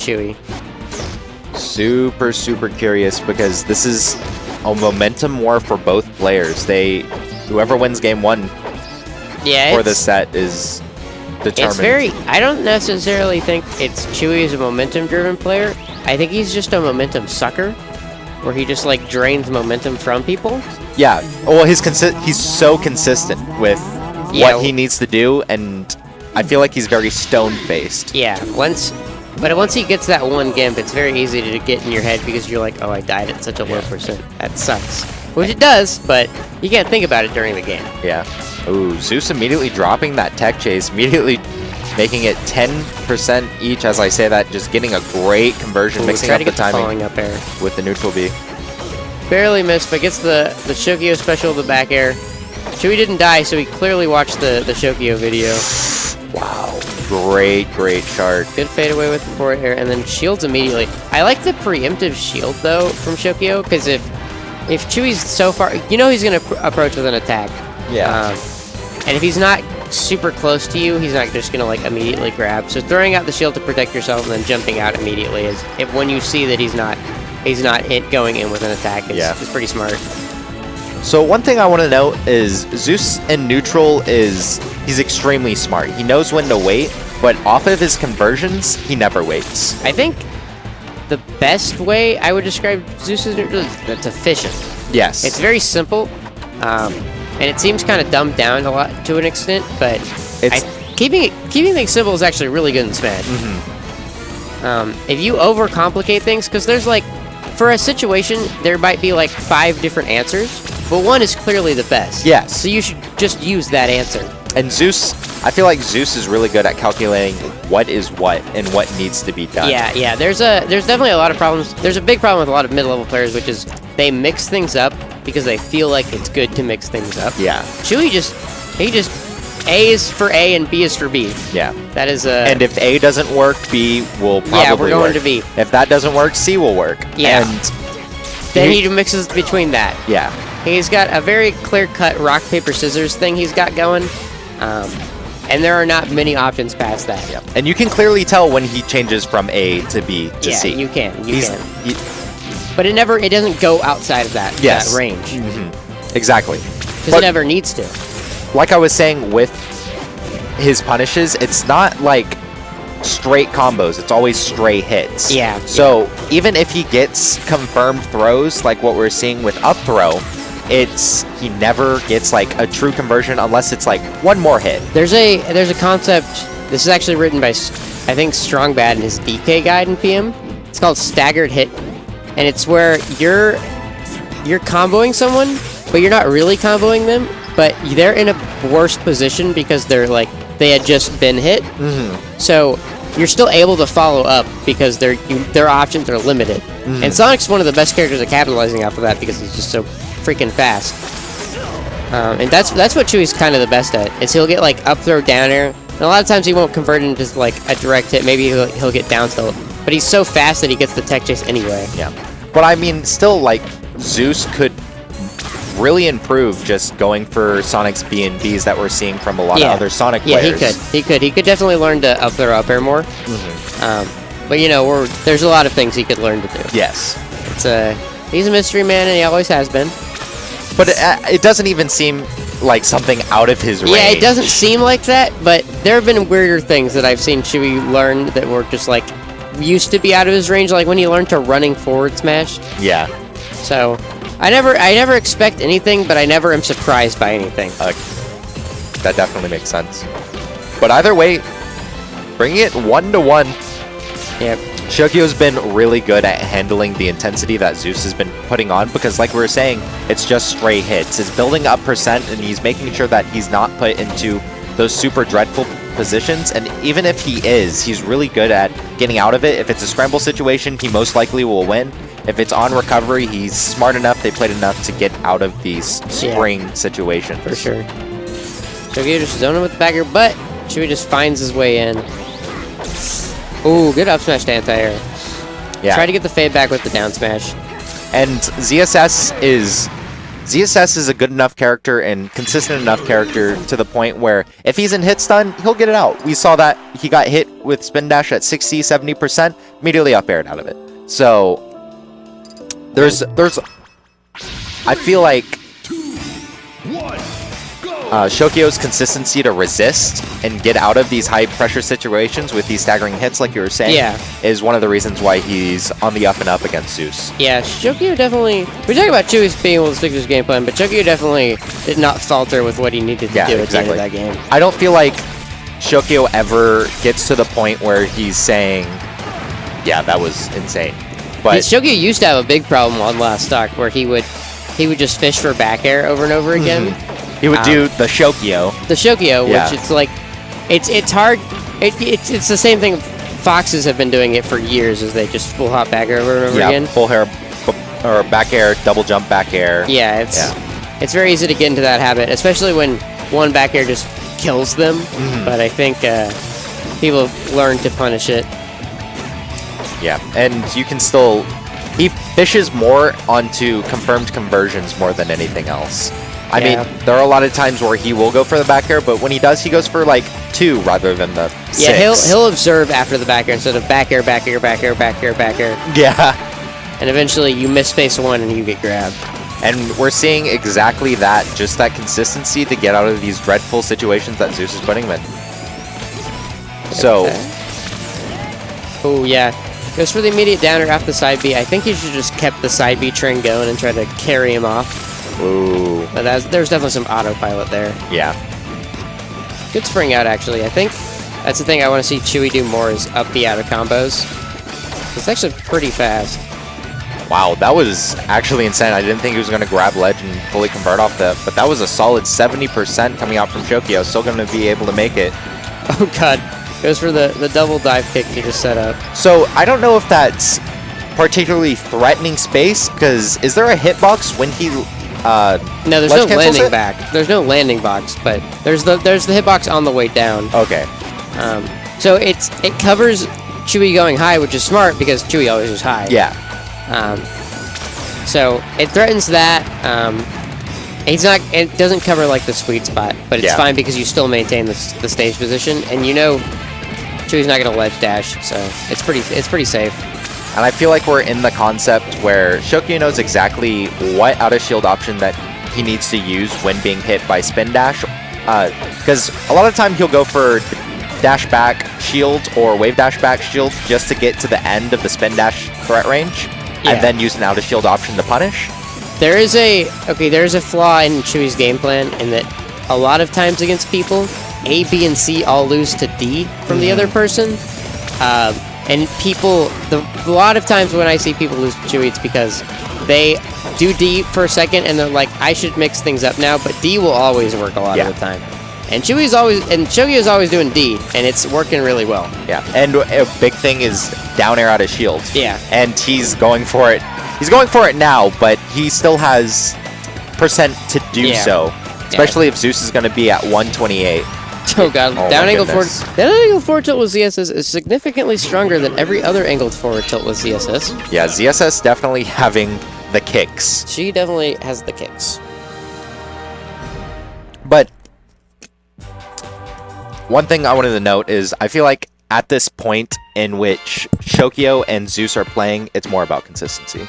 Chewy. Super, super curious because this is a momentum war for both players. Whoever wins game 1 for this set is determined. I don't necessarily think it's Chewy is a momentum-driven player. I think he's just a momentum sucker, where he just like drains momentum from people. Yeah. Well, he's so consistent with what he needs to do, and I feel like he's very stone-faced. Yeah. Once he gets that one gimp, it's very easy to get in your head because you're like, oh, I died at such a low percent. That sucks. Which it does, but you can't think about it during the game. Yeah. Ooh, Zeus immediately dropping that tech chase, immediately making it 10% each. As I say that, just getting a great conversion, mixing up the timing up air with the neutral B. Barely missed, but gets the Shokio special, the back air. Chewy didn't die, so he clearly watched the Shokio video. Wow. Great shard. Good fade away with the forward air, and then shields immediately. I like the preemptive shield, though, from Shokio, because if Chewy's so far... You know he's going to approach with an attack. Yeah. And if he's not super close to you, he's not just going to, like, immediately grab. So throwing out the shield to protect yourself and then jumping out immediately is... when you see that he's not going in with an attack, it's pretty smart. So one thing I want to note is Zeus in neutral he's extremely smart. He knows when to wait, but off of his conversions, he never waits. I think the best way I would describe Zeus is that's efficient. Yes. It's very simple, and it seems kind of dumbed down a lot to an extent, but keeping things simple is actually really good in Smash. If you overcomplicate things, because there's like, for a situation, there might be like 5 different answers, but one is clearly the best. Yes. So you should just use that answer. And Zeus, I feel like Zeus is really good at calculating what is what and what needs to be done. Yeah. There's definitely a lot of problems. There's a big problem with a lot of mid-level players, which is they mix things up because they feel like it's good to mix things up. Yeah. Chewy A is for A and B is for B. Yeah. That is And if A doesn't work, B will probably work. Yeah, we're going to B. If that doesn't work, C will work. Yeah. And then he mixes between that. Yeah. He's got a very clear-cut rock, paper, scissors thing he's got going. And there are not many options past that. Yep. And you can clearly tell when he changes from A to B to C. Yeah, you can. But it doesn't go outside of that range. Exactly. Because it never needs to. Like I was saying with his punishes, it's not like straight combos. It's always stray hits. Yeah. So even if he gets confirmed throws, like what we're seeing with up throw, he never gets like a true conversion unless it's like one more hit. There's a concept. This is actually written by I think Strong Bad in his DK guide in PM. It's called staggered hit, and it's where you're comboing someone, but you're not really comboing them. But they're in a worse position because they had just been hit. So you're still able to follow up because their options are limited. And Sonic's one of the best characters at capitalizing off of that because he's just so freaking fast. And that's what Chewy's kind of the best at. Is he'll get like up throw down air. And a lot of times he won't convert it into like a direct hit. Maybe he'll get down tilt. But he's so fast that he gets the tech chase anyway. Yeah. But I mean, still like Zeus could really improve just going for Sonic's B and Bs that we're seeing from a lot of other Sonic players. Yeah, he could definitely learn to up throw up air more. But you know, there's a lot of things he could learn to do. Yes. He's a mystery man, and he always has been. But it doesn't even seem like something out of his range. Yeah, it doesn't seem like that, but there have been weirder things that I've seen Chewy learn that were just like used to be out of his range, like when he learned to running forward smash. Yeah. So I never expect anything, but I never am surprised by anything. That definitely makes sense. But either way, bringing it 1-1. Yep. Shokio's been really good at handling the intensity that Zeus has been putting on because, like we were saying, it's just stray hits. It's building up percent, and he's making sure that he's not put into those super dreadful positions. And even if he is, he's really good at getting out of it. If it's a scramble situation, he most likely will win. If it's on recovery, he's smart enough, they played enough to get out of these spring situations. For sure. Shokio just zoning with the bagger, but Chewy just finds his way in. Ooh, good up smash to anti-air. Yeah. Try to get the fade back with the down smash. And ZSS is ZSS is a good enough character and consistent enough character to the point where if he's in hit stun, he'll get it out. We saw that he got hit with spin dash at 60, 70%, immediately up aired out of it. So there's I feel like Shokio's consistency to resist and get out of these high pressure situations with these staggering hits, like you were saying, is one of the reasons why he's on the up and up against Zeus. Yeah, Shokio definitely... We talk about Chewy's being able to stick to his game plan, but Shokio definitely did not falter with what he needed to do at the end of that game. I don't feel like Shokio ever gets to the point where he's saying, yeah, that was insane. But Shokio used to have a big problem on last stock where he would just fish for back air over and over again. He would do the Shokio. The Shokio, which it's like, it's hard. It's the same thing. Foxes have been doing it for years, as they just full hop back air over and over again. Full hair or back air, double jump back air. Yeah, it's very easy to get into that habit, especially when one back air just kills them. But I think people have learned to punish it. Yeah, and you can still... He fishes more onto confirmed conversions more than anything else. I mean, there are a lot of times where he will go for the back air, but when he does, he goes for like 2 rather than the 6. Yeah, he'll observe after the back air instead of back air, back air, back air, back air, back air. Yeah. And eventually you miss space 1 and you get grabbed. And we're seeing exactly that, just that consistency to get out of these dreadful situations that Zeus is putting him in. So... Oh, yeah. Goes for the immediate downer off the side B. I think he should just kept the side B train going and try to carry him off. Ooh. But there's definitely some autopilot there. Yeah. Good spring out, actually. I think that's the thing I want to see Chewy do more is up the outer combos. It's actually pretty fast. Wow, that was actually insane. I didn't think he was going to grab ledge and fully convert off that, but that was a solid 70% coming out from Shokio. Still going to be able to make it. Oh, God. Goes for the double dive kick he just set up. So, I don't know if that's particularly threatening space, because is there a hitbox when he... no, there's no landing back. There's no landing box, but there's the hitbox on the way down. Okay. So it covers Chewy going high, which is smart because Chewy always is high. Yeah. So it threatens that. It doesn't cover like the sweet spot, but it's fine because you still maintain the stage position, and you know Chewy's not gonna ledge dash, so it's pretty safe. And I feel like we're in the concept where Shokio knows exactly what out-of-shield option that he needs to use when being hit by spin dash. Because a lot of time he'll go for dash back shield or wave dash back shield just to get to the end of the spin dash threat range, and then use an out-of-shield option to punish. There is a flaw in Chewy's game plan in that a lot of times against people, A, B, and C all lose to D from the other person. And people, a lot of times when I see people lose to Chewy, it's because they do D for a second and they're like, I should mix things up now, but D will always work a lot of the time. And Shokio's always doing D, and it's working really well. Yeah, and a big thing is down air out of shield. Yeah. And he's going for it. He's going for it now, but he still has percent to do so. Especially if Zeus is going to be at 128. Oh god, down angle forward tilt with ZSS is significantly stronger than every other angled forward tilt with ZSS. Yeah, ZSS definitely having the kicks. She definitely has the kicks. But one thing I wanted to note is I feel like at this point in which Shokio and Zeus are playing, it's more about consistency.